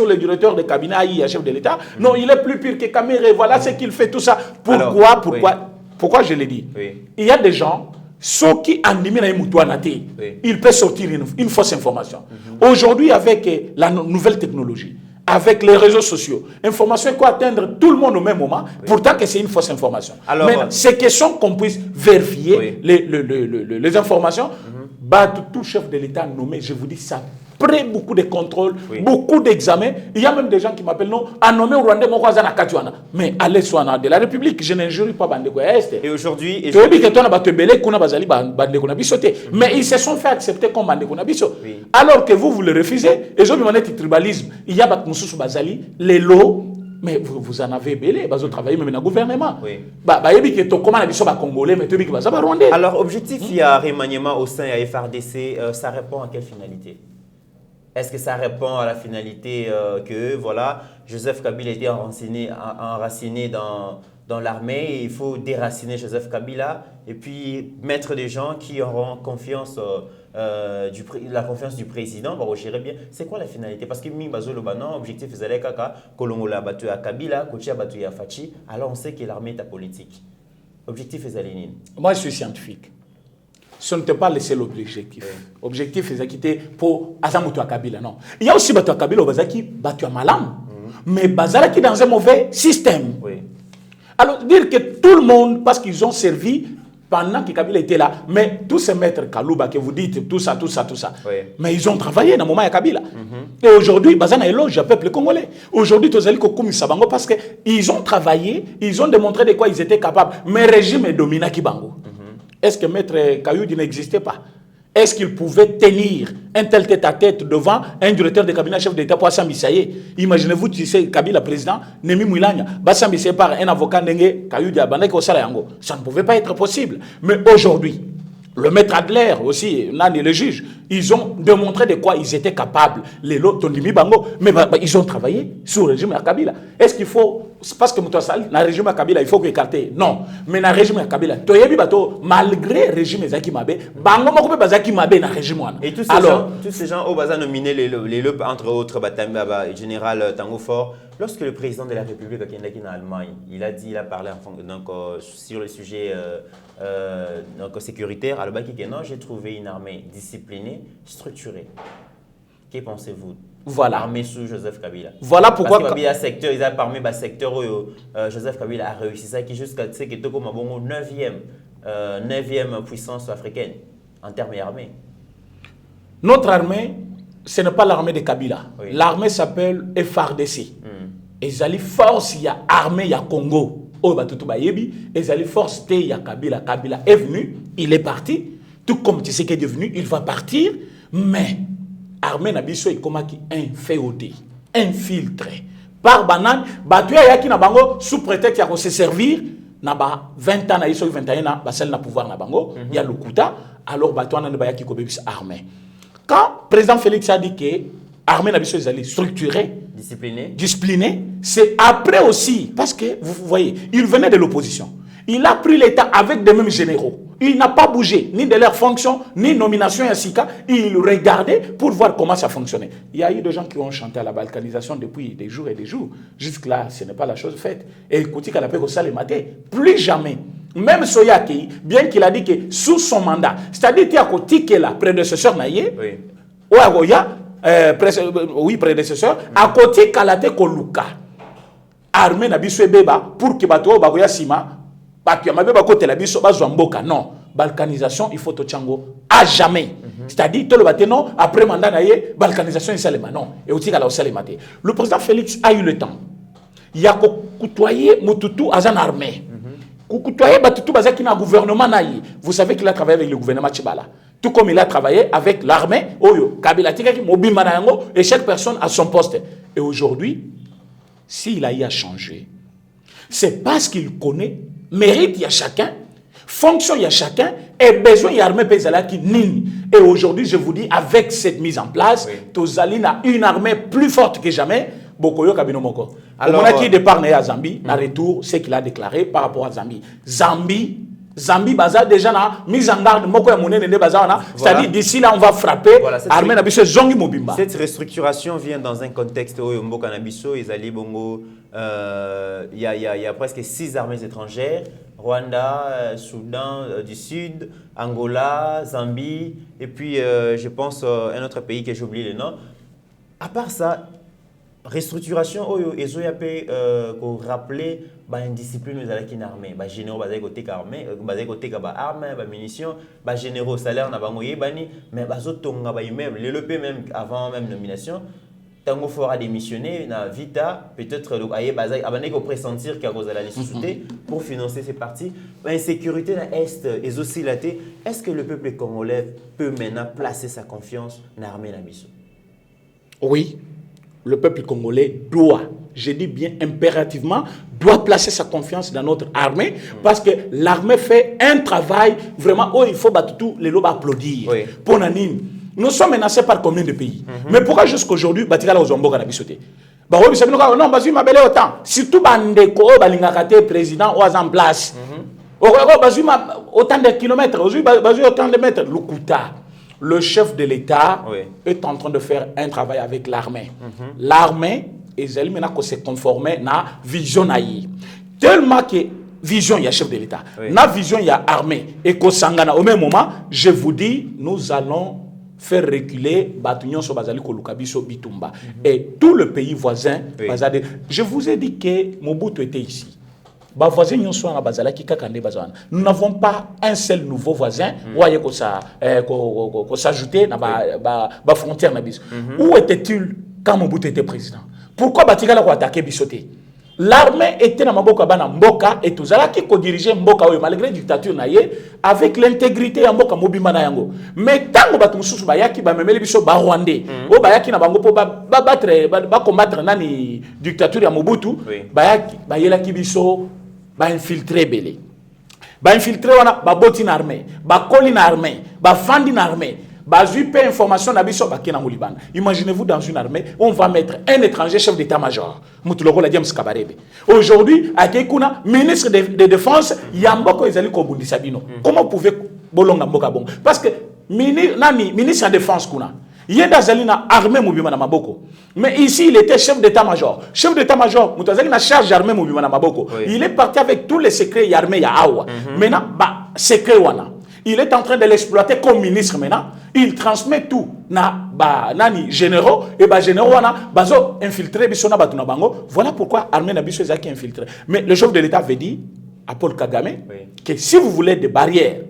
le directeur de cabinet, chef de l'État. Non, il est plus pire que Kamere. Voilà ce qu'il fait tout ça. Pourquoi je l'ai dit? Il y a des gens, ceux qui animent ils peuvent sortir une fausse information. Aujourd'hui, avec la nouvelle technologie, avec les réseaux sociaux, l'information est quoi atteindre tout le monde au même moment, pourtant que c'est une fausse information. Alors, mais c'est question qu'on puisse vérifier les informations. Tout chef de l'État nommé, je vous dis ça, après beaucoup de contrôles, beaucoup d'examens. Il y a même des gens qui m'appellent non, à nommer au Rwanda, mais à l'est de la République, je n'injurie pas Bandeko Est. Et aujourd'hui, mais ils se sont fait accepter comme Bandeko Nabiso. Alors que vous le refusez, et je me demande le tribalisme. Il y a Batmoussou Bazali, les lots. Mais vous en avez belé, vous travaillez même dans le gouvernement. Alors, objectif, il y a remaniement au sein de FRDC, ça répond à quelle finalité? Est-ce que ça répond à la finalité que voilà, Joseph Kabila était enraciné dans l'armée et il faut déraciner Joseph Kabila et puis mettre des gens qui auront confiance, la confiance du président, va gérer bien. C'est quoi la finalité? Parce que l'objectif est Kaka, Kolongola battu à Kabila, Kochia battu à Fachi, alors on sait que l'armée est apolitique. Objectif est Alénine. Moi je suis scientifique. Ce n'était pas le seul objectif. Objectif est quitter pour Azamutu à Kabila, non. Il y a aussi Batu à Kabila, Bazaki, Batu à Malam, mais Bazalaki dans un mauvais système. Alors, dire que tout le monde, parce qu'ils ont servi pendant que Kabila était là, mais tous ces maîtres Kalouba que vous dites, tout ça, mais ils ont travaillé dans le moment de Kabila. Et aujourd'hui, Bazana éloge le peuple congolais. Aujourd'hui, Sabango parce qu'ils ont travaillé, ils ont démontré de quoi ils étaient capables. Mais le régime est dominant Kibango. Est-ce que Maître Kayoudi n'existait pas? Est-ce qu'il pouvait tenir un tel tête-à-tête devant un directeur de cabinet chef d'État pour Assam Bissaye? Imaginez-vous, tu sais, Kabila président, Nemi Mouilanya, Bassam Bissaye par un avocat Nenge Kayoudi Abanek au Salayango. Ça ne pouvait pas être possible. Mais aujourd'hui, le maître Adler aussi, Nani le juge, ils ont démontré de quoi ils étaient capables. Les lots, Tondimi Bango, mais ils ont travaillé sur le régime à Kabila. Est-ce qu'il faut, parce que dans le régime à Kabila, il faut écarter? Non. Mais dans le régime à Kabila, malgré le régime Zaki Mabe, Bango Mokope Bazaki Mabe dans le régime. Et tous ces gens au Baza nominés les entre autres, général Tango Fort, lorsque le président de la République en Allemagne, il a parlé sur le sujet sécuritaire, alors non, j'ai trouvé une armée disciplinée, structurée. Que pensez-vous? Voilà. Armée sous Joseph Kabila. Voilà pourquoi. Parce qu'il y a secteur, ils ont parmi les secteurs où Joseph Kabila a réussi ça, qui jusqu'à ce que comme un 9e puissance africaine en termes d'armée. Notre armée, ce n'est pas l'armée de Kabila. Oui. L'armée s'appelle FARDC. Et Zali force, il y a armée, il y a Congo. Et Zali force, il y a Kabila. Kabila est venu, il est parti. Tout comme tu sais qu'il est venu, il va partir. Mais armée Nabiso est comme qui inféodé, infiltré. Par banane, tu as qui na bango sous prétexte qu'il se servir. Naba 20 ans, 21 ans, celle n'a pouvoir na bango. Il y a le Kouta. Alors, tu as qui est armée. Quand le président Félix a dit que l'armée Nabiso est structurée, disciplinée, c'est après aussi, parce que vous voyez, il venait de l'opposition. Il a pris l'État avec des mêmes généraux. Il n'a pas bougé, ni de leur fonction, ni nomination à Sika. Il regardait pour voir comment ça fonctionnait. Il y a eu des gens qui ont chanté à la balkanisation depuis des jours et des jours. Jusque-là, ce n'est pas la chose faite. Et écoutez, qu'elle a fait ça le matin. Plus jamais. Même Soyaki, bien qu'il a dit que sous son mandat, c'est-à-dire qu'il y a côté que la prédécesseur Naye, oui, prédécesseur, à côté Kalate Koluka, armée Nabiso Beba, pour que Bato Bagoya Sima, non, balkanisation, il faut tout chango à jamais. C'est-à-dire, tout le matin, non, après mandat, balkanisation, il s'est non. Et aussi, le président Félix a eu le temps. Il a côtoyé Moutoutou à une armée. Côtoyé Batoutou à un gouvernement. Vous savez qu'il a travaillé avec le gouvernement Tchibala. Tout comme il a travaillé avec l'armée, et chaque personne a son poste. Et aujourd'hui, s'il a eu à changer, c'est parce qu'il connaît. Mérite, il y a chacun. Fonction, il y a chacun. Et besoin, il y a armée qui nini. Et aujourd'hui, je vous dis, avec cette mise en place, Tozali a une armée plus forte que jamais. Bokoyo Kabinomoko. Alors, on a qui départ à Zambie, en retour, c'est qu'il a déclaré par rapport à Zambie. Zambie, baza déjà na mise en garde, moko ya monene ne baza na. C'est-à-dire d'ici là, on va frapper. Armée Nabiso zongi mobimba. Cette restructuration vient dans un contexte où Mboka Nabiso, Izali Bongo, il y a presque 6 armées étrangères. Rwanda, Soudan du Sud, Angola, Zambie, et puis je pense un autre pays que j'ai oublié le nom. À part ça, restructuration, ils ont rappelé une discipline de l'armée. Les généraux basés côté armée, basés côté armes, munitions, les généraux salaire na bangoye bani, mais les autres même le LP même avant même nomination. Tango fera démissionner na Vita, peut-être le pressentir qu'il y a la société pour financer ces partis. L'insécurité dans l'Est et aussi la T. Est-ce que le peuple congolais peut maintenant placer sa confiance dans l'armée Nabiso? Oui, le peuple congolais doit, je dis bien impérativement, doit placer sa confiance dans notre armée parce que l'armée fait un travail vraiment où il faut battre tout les lobes applaudir. Oui. Pour Nanine. Nous sommes menacés par combien de pays? Mais pourquoi jusqu'aujourd'hui, Batikala Ozombo a bisoté? Non, Bazu m'a belé autant. Surtout Bandeko, Balingakate, président, ou en place. Bazu m'a autant de kilomètres, Bazu autant de mètres. Lukuta, le chef de l'État, est en train de faire un travail avec l'armée. L'armée, ils maintenant se conformer à la vision. Tellement que vision, il y a chef de l'État. La vision, il y a armée. Et qu'au Sangana, au même moment, je vous dis, nous allons faire reculer Batunyon Sobazali Kolukabiso Bitumba. Et tout le pays voisin, je vous ai dit que Mobutu était ici. Nous n'avons pas un seul nouveau voisin qui s'ajouter à la frontière. Où était-il quand Mobutu était président? Pourquoi Batikala a attaqué Bissoté? L'armée était dans Mboka et tout ça qui dirigeait Mboka malgré la dictature avec l'intégrité de Mboka Mobimba na yango. Mais tant que Batumususu bayaki ba memeli biso ba Rwandais, o bayaki na bango po ba combattre nani dictature ya Mobutu, bayaki ba yelaki biso ba infiltrer belé. Ba infiltrer wana ba boti na armée, ba koli na armée, ba fandi na armée. Information imaginez-vous dans une armée, on va mettre un étranger chef d'état-major. Aujourd'hui, à Kekuna, ministre de défense, Yamboko Ezali Kobundi Sabino. Comment pouvez bolonga mboka bon? Parce que ministre de défense kuna, Yenda Zalina armée Mubimana Maboko. Mais ici, il était chef d'état-major. Chef d'état-major, Moutazali na charge armée Mubimana Maboko. Il est parti avec tous les secrets armés ya Awa. Maintenant, secret wana. Il est en train de l'exploiter comme ministre maintenant. Il transmet tout na nani généraux et généraux wana bazo infiltré bisona batuna bango. Voilà pourquoi armée na biso ezaki infiltré. Mais le chef de l'État avait dit à Paul Kagame que si vous voulez des barrières,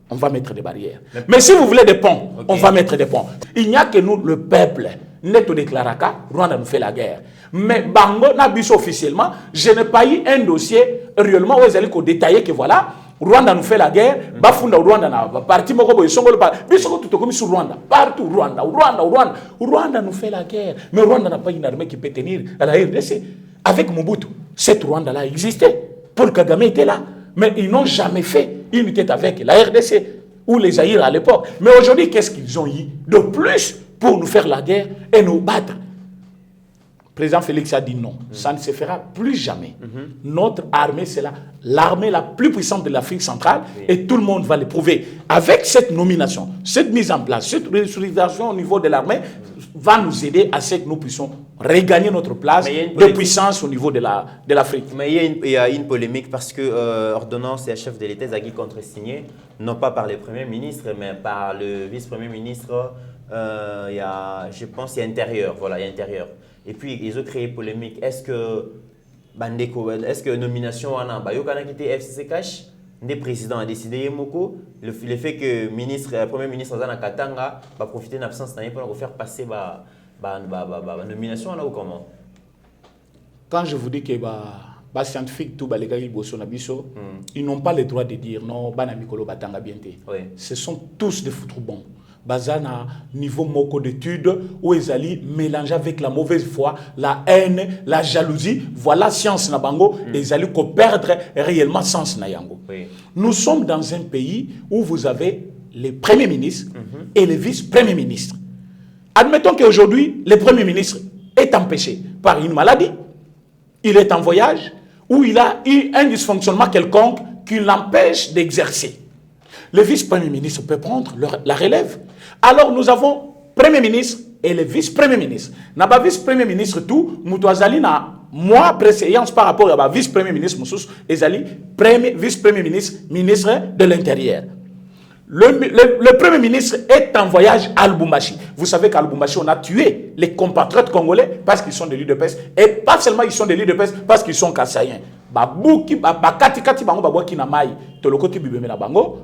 on va mettre des barrières. Mais si vous voulez des ponts, on va mettre des ponts. Il n'y a que nous, le peuple, neto déclaraka, Rwanda nous fait la guerre. Mais bango na biso officiellement, je n'ai pas eu un dossier réellement où ils allaient détailler que voilà, Rwanda nous fait la guerre, bafunda Rwanda na parti moko boy songolo pa biso tout comme sur Rwanda, partout Rwanda nous fait la guerre. Mais Rwanda n'a pas une armée qui peut tenir à la RDC. Avec Mobutu, cette Rwanda là existait. Paul Kagame était là, mais ils n'ont jamais fait une tête avec la RDC ou les Zaïre à l'époque. Mais aujourd'hui, qu'est-ce qu'ils ont eu de plus pour nous faire la guerre et nous battre? Le président Félix a dit non, ça ne se fera plus jamais. Notre armée, c'est l'armée la plus puissante de l'Afrique centrale et tout le monde va le prouver. Avec cette nomination, cette mise en place, cette restructuration au niveau de l'armée va nous aider à ce que nous puissions regagner notre place de puissance au niveau de l'Afrique. Mais il y a une polémique parce que ordonnance et chef de l'État qui contre-signé, non pas par le Premier ministre, mais par le vice-premier ministre, je pense, il y a intérieur. Voilà, il y a intérieur. Et puis, ils ont créé polémique. Est-ce que nomination Bayokana qui était FCC Cash, le président a décidé le fait que le Premier ministre Zana Katanga va profiter de l'absence pour faire passer la nomination ou comment? Quand je vous dis que les scientifiques, ils n'ont pas le droit de dire non, ce sont tous des foutrons. Bazana niveau moko d'études où ils allaient mélanger avec la mauvaise foi, la haine, la jalousie. Voilà science na bango et ils allaient perdre réellement sens na yango. Nous sommes dans un pays où vous avez les premiers ministres et les vice-premiers ministres. Admettons qu'aujourd'hui le premier ministre est empêché par une maladie, il est en voyage ou il a eu un dysfonctionnement quelconque qui l'empêche d'exercer. Le vice-premier ministre peut prendre la relève. Alors nous avons premier ministre et le vice-premier ministre. N'a pas vice-premier ministre tout, Moutouazali n'a moi préséance par rapport à vice-premier ministre Moussous, Ezali, vice-premier ministre, ministre de l'Intérieur. Le premier ministre est en voyage à Lubumbashi. Vous savez qu'à Lubumbashi, on a tué les compatriotes congolais parce qu'ils sont des l'UDPS. Et pas seulement ils sont des l'UDPS parce qu'ils sont kassaïens. Babouki, kati bango babouaki na mai, tolokoti bibeme na bango.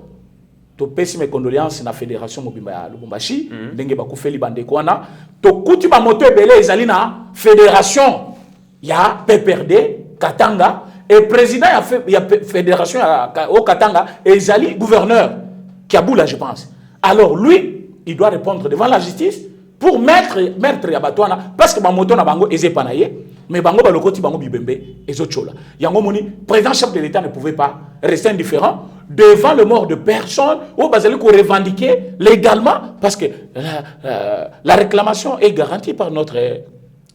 To pesi mes condoléances na fédération mobimba ya Lubumbashi ndenge bakufeli bandeko wana to kuti ba moto ebele ezali na fédération ya PPRD Katanga et président ya fédération au Katanga ezali gouverneur Kiabula je pense. Alors lui il doit répondre devant la justice pour mettre ya batwana parce que ba moto na bango ezepanaye mais bango balokoti bango bibembe ezochola yango moni président chef de l'État ne pouvait pas rester indifférent devant le mort de personnes où Bazali qu'on revendiquer légalement parce que la réclamation est garantie par notre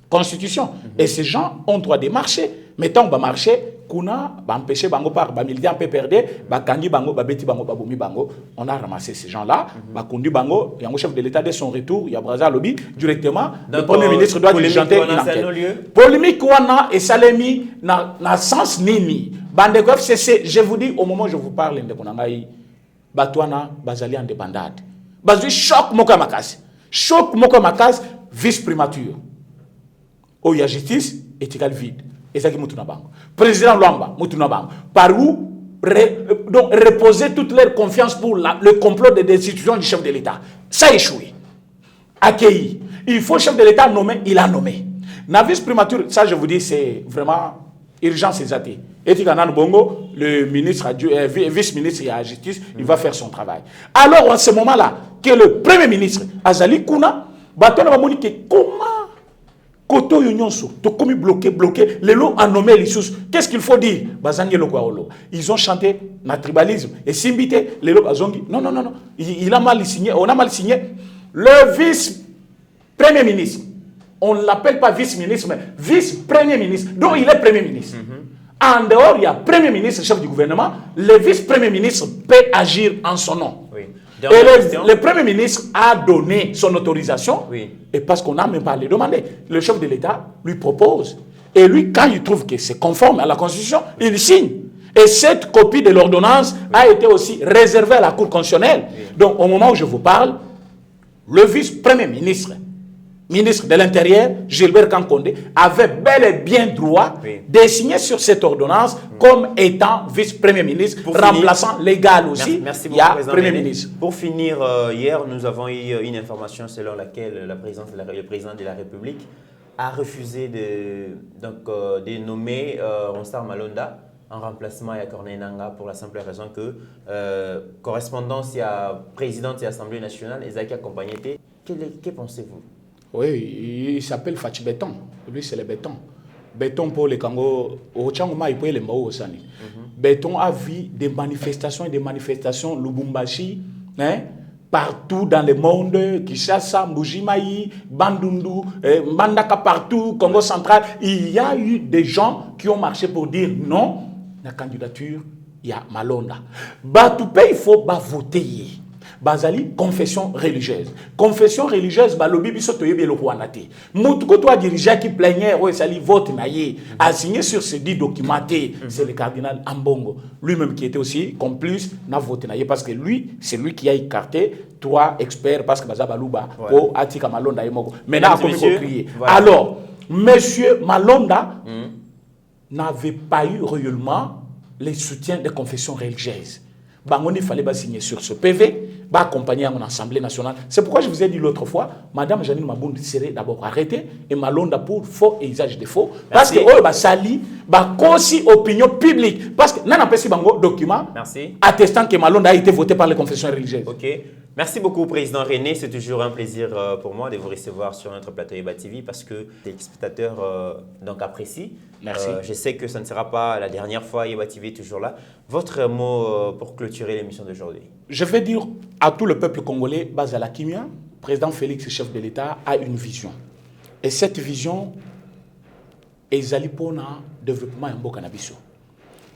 constitution et ces gens ont droit de marcher. Mais tant qu'on va marcher, kuna empêcher bango par militaire peut perdre, kangi bango babeti bango babomi bango. On a ramassé ces gens-là, conduit bango. Il y a un chef de l'État dès son retour, il y a Braza Lobby directement. Le premier ministre doit diligenter une enquête. Polémique wana et salemi na sens nini. Bandeko FCC, je vous dis au moment où je vous parle de konangai batwana bazali indépendante. Bazui choc moko makasi. Choc moko makasi vice primature. Oh, il y a justice éthique vide. Et ça qui mutuna bango. Président Luamba mutuna bango. Par où donc reposer toute leur confiance pour le complot des institutions du chef de l'État. Ça a échoué. Accueilli. Il faut chef de l'État nommer, il a nommé. Na vice primature, ça je vous dis c'est vraiment urgence exatée. Et Bongo, le ministre, vice-ministre de la justice, il va faire son travail. Alors, en ce moment-là, que le premier ministre, Azali Kuna, Baton va moniquer comment Koto Yonyonso, tout comme bloqué, les lots a nommé les sous. Qu'est-ce qu'il faut dire? Ils ont chanté na tribalisme et Simbité, les lots Bazongi. Non, il a mal signé, on a mal signé. Le vice-premier ministre, on ne l'appelle pas vice-ministre, mais vice-premier ministre, donc il est premier ministre. En dehors, il y a premier ministre, chef du gouvernement, le vice-premier ministre peut agir en son nom. Oui. Et le premier ministre a donné son autorisation, et parce qu'on n'a même pas les demandé, le chef de l'État lui propose. Et lui, quand il trouve que c'est conforme à la Constitution, il signe. Et cette copie de l'ordonnance a été aussi réservée à la Cour constitutionnelle. Donc, au moment où je vous parle, le vice-premier ministre, ministre de l'Intérieur, Gilbert Kankonde, avait bel et bien droit de signer sur cette ordonnance comme étant vice-premier ministre, remplaçant légal aussi. Merci il y a beaucoup, premier ministre. Pour finir, hier, nous avons eu une information selon laquelle le président de la République a refusé de nommer Ronsard Malonda en remplacement à Corneille Nangaa pour la simple raison que correspondance à présidente de l'Assemblée nationale, Ezaki accompagné. Que pensez-vous? Oui, il s'appelle Fachi Béton. Lui, c'est le béton. Béton pour les Congo. Au Tchangoma, il peut les Mao Sani. Béton a vu des manifestations et des manifestations, Lubumbashi, hein, partout dans le monde, Kinshasa, Mbujimayi, Bandundu, Mbandaka partout, Congo central. Il y a eu des gens qui ont marché pour dire non, la candidature, il y a Malonda. Batoupe, il faut voter. Bazali, confession religieuse. Confession religieuse, balobi biso toyebi le Rwanate. Moutuko toi dirigeant qui plaignait, ouais, sali vote naïe, a signé sur ces 10 documentés. C'est le cardinal Ambongo. Lui-même qui était aussi complice, n'a voté naïe parce que lui, c'est lui qui a écarté 3 experts parce que Bazabalouba, au Atika Malonda et Mogo. Maintenant, comme il faut crier. Voilà. Alors, monsieur Malonda n'avait pas eu réellement les soutiens des confessions religieuses. Bangoni fallait signer sur ce PV, accompagner à mon Assemblée nationale. C'est pourquoi je vous ai dit l'autre fois, Madame Janine Mabound serait d'abord arrêtée et Malonda pour faux et usage de faux. Parce que sali, aussi opinion publique. Parce que n'a pas si bango document attestant que Malonda a été voté par les confessions religieuses. Ok. Merci beaucoup, Président René. C'est toujours un plaisir pour moi de vous recevoir sur notre plateau Eba TV parce que les spectateurs apprécient. Merci. Je sais que ça ne sera pas la dernière fois, Eba TV est toujours là. Votre mot pour clôturer l'émission d'aujourd'hui? Je vais dire à tout le peuple congolais, Bazala Kimia, président Félix, chef de l'État, a une vision. Et cette vision est Zalipona développement en Bokanabiso.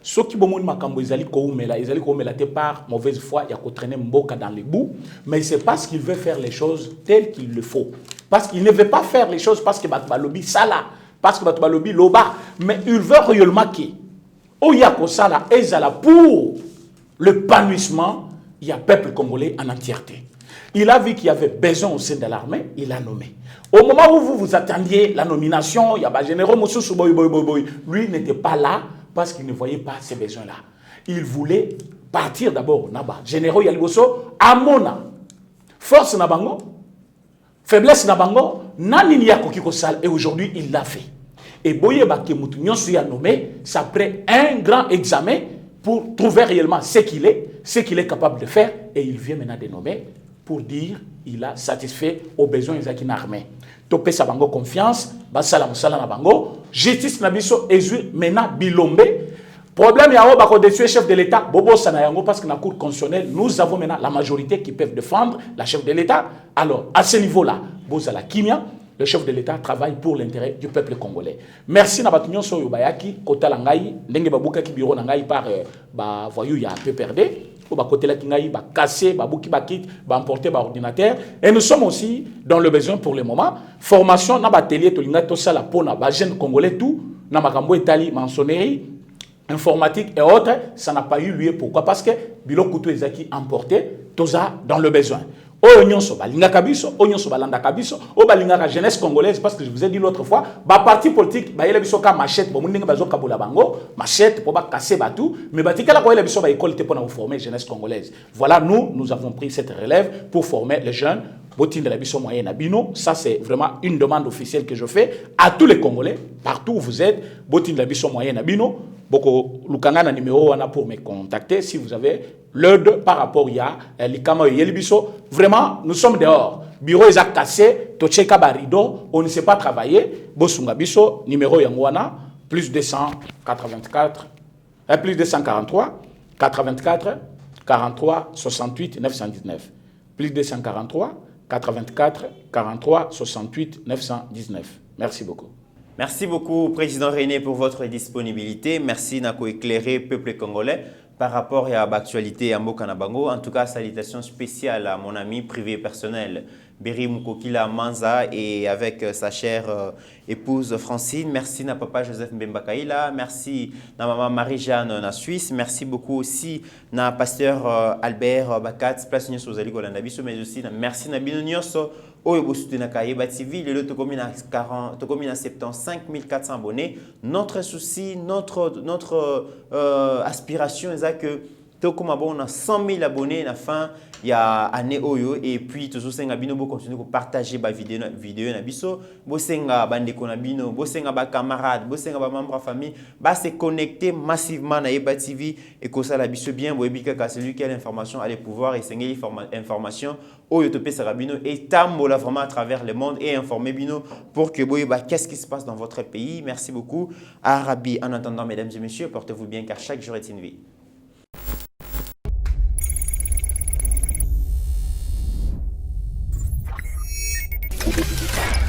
Ceux qui ont makambo ezali koumela par mauvaise foi, il y a qu'à traîner Mboka dans les bouts, mais c'est parce qu'il veut faire les choses telles qu'il le faut. Parce qu'il ne veut pas faire les choses parce que Batbalobi Sala, parce que Batbalobi Loba, mais il veut réellement que Oyako Sala ezala pour l'épanouissement, il y a peuple congolais en entièreté. Il a vu qu'il y avait besoin au sein de l'armée, il a nommé. Au moment où vous attendiez la nomination, il y a généraux Moussou Souboy, lui n'était pas là. Parce qu'il ne voyait pas ces besoins-là. Il voulait partir d'abord Naba. Généraux Yaliboso, Amona. Force Nabango, faiblesse Nabango, Nani Yakokiko Sal, et aujourd'hui il l'a fait. Et Boye Bakemoutou Nyonsu a nommé, ça prend un grand examen pour trouver réellement ce qu'il est capable de faire, et il vient maintenant de nommer pour dire il a satisfait aux besoins des armées. Topé Sabango confiance, Basala Moussala Nabango, justice Nabiso Ezu Mena Bilombe. Problème Yao Bako de tuer chef de l'État, Bobo Sanayango, parce que dans la Cour constitutionnelle, nous avons maintenant la majorité qui peuvent défendre la chef de l'État. Alors, à ce niveau-là, Bozala Kimia, le chef de l'État travaille pour l'intérêt du peuple congolais. Merci Nabatunyon Soyobayaki, Kota Langai, Ndenge Babouka qui bureau Nangai par voyou ya PPRD. Côté la kingaï, casser, bouki bakit, emporter ordinateur. Et nous sommes aussi dans le besoin pour le moment. Formation dans l'atelier Tolinga Tosala Pona, jeunes congolais tout, dans Makambo Italie, maçonnerie, informatique et autres, ça n'a pas eu lieu. Pourquoi? Parce que Bilo Koutou Ezaki emporté, tout ça dans le besoin. Oignon so balinga kabiso, oignon so balanda kabiso, o balinga la jeunesse congolaise parce que je vous ai dit l'autre fois, parti politique, yela biso ka machette, bo mundinga bazo kabola bango, machette pour ba casser batou, mais batikala ko yela biso ba école te pour nous former jeunesse congolaise. Voilà, nous avons pris cette relève pour former les jeunes. Botin de la biso moyen nabino, ça c'est vraiment une demande officielle que je fais à tous les Congolais, partout où vous êtes, botin de la biso moyen nabino. Boko Lukangana numéro wana pour me contacter si vous avez l'ordre par rapport à l'Ikama et Yelibiso. Vraiment, nous sommes dehors. Bureau est cassé, Tocheka Barido, on ne sait pas travailler. Bosunga Biso, numéro Yangwana, plus 284, plus 243, 84, 43, 68, 919. Plus 243, 84, 43, 68, 919. Merci beaucoup. Merci beaucoup, Président René, pour votre disponibilité. Merci d'avoir éclairé le peuple congolais par rapport à l'actualité à Mokanabango. En tout cas, salutations spéciales à mon ami privé personnel, Berry Mukokila Manza et avec sa chère épouse Francine. Merci na papa Joseph Mbembakaila. Merci na maman Marie-Jeanne na Suisse. Merci beaucoup aussi na pasteur Albert Bakat, place Nyos Ozali Kolanda Biso, mais aussi merci na Bino Nyos. Oyo bosutena Kayeba TV, le lot tokomi na 75 400 abonnés. Notre souci, notre aspiration est que tokoma bon na 100 000 abonnés na fin ya année oyo, et puis toujours senga bino bo continuer ko partager ba vidéo na biso, bo senga bandeko na bino, bo senga ba camarades, bo senga ba membres famille, ba se connecter massivement na Yeba TV et ko ça la biso bien bo ebika ka celui qui a l'information allait pouvoir et senga information oyo to pesa bino et tambola vraiment à travers le monde et informer bino pour que bo yeba qu'est-ce qui se passe dans votre pays. Merci beaucoup Arabi. En attendant, mesdames et messieurs, portez-vous bien car chaque jour est une vie. Thank you.